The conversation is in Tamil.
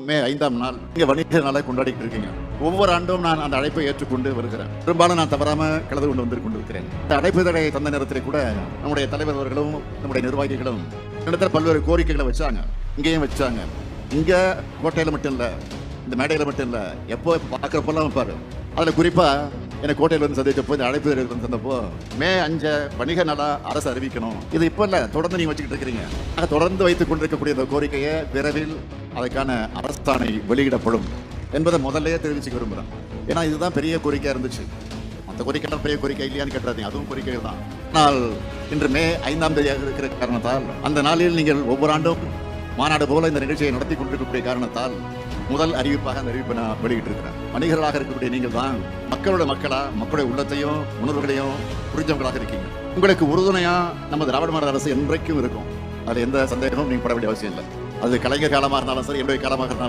மே 5ஆம் நாள் இங்க வணிக நாளை கொண்டாடிட்டு இருக்கீங்க. ஒவ்வொரு ஆண்டும் நான் அந்த அழைப்பை ஏற்றுக்கொண்டு வருகிறேன். பெரும்பாலும் நான் தவறாம கலந்து கொண்டு வந்து கொண்டிருக்கிறேன். இந்த அழைப்பு தடை தந்த நேரத்தில் கூட நம்முடைய தலைவர் அவர்களும் நம்முடைய நிர்வாகிகளும் இடத்துல பல்வேறு கோரிக்கைகளை வச்சாங்க. இங்கேயும் வச்சாங்க. இங்க கோட்டையில மட்டும் இல்ல, இந்த மேடையில மட்டும் இல்ல, எப்போ பார்க்கறப்பெல்லாம் பாரு. அதுல குறிப்பா எனக்கு கோட்டையில் வந்து சந்திச்சப்போ இந்த அழைப்பு வந்து தந்தப்போ மே 5 வணிக நாளா அரசு அறிவிக்கணும். இது இப்போ இல்ல, தொடர்ந்து நீங்க வச்சுக்கிட்டு இருக்கிறீங்க. தொடர்ந்து வைத்துக் கொண்டிருக்கக்கூடிய இந்த கோரிக்கையை விரைவில் அதற்கான அரசாணை வெளியிடப்படும் என்பதை முதல்ல தெரிவிச்சுக்க விரும்புகிறேன். ஏன்னா இதுதான் பெரிய கோரிக்கையா இருந்துச்சு. மற்ற கோரிக்கைகள் பெரிய கோரிக்கை இல்லையான்னு கேட்டாதீங்க, அதுவும் கோரிக்கைகள் தான். ஆனால் இன்று மே 5ஆம் தேதியாக இருக்கிற காரணத்தால் அந்த நாளில் நீங்கள் ஒவ்வொரு ஆண்டும் மாநாடு போல இந்த நிகழ்ச்சியை நடத்தி கொண்டிருக்கக்கூடிய காரணத்தால் முதல் அறிவிப்பாக அந்த அறிவிப்பை நான் வெளியிட்டு இருக்கிறேன். வணிகர்களாக இருக்கக்கூடிய நீங்கள் தான் மக்களோட மக்களா, மக்களுடைய உள்ளத்தையும் உணர்வுகளையும் புரிஞ்சவங்களாக இருக்கீங்க. உங்களுக்கு உறுதுணையா நம்ம திராவிட மாடல் அரசு என்றைக்கும் இருக்கும். அது எந்த சந்தேகமும் நீங்க பட வேண்டிய அவசியம் இல்லை. அது கலைஞர் காலமாக இருந்தாலும் சரி, என்னுடைய காலமாக இருந்தாலும்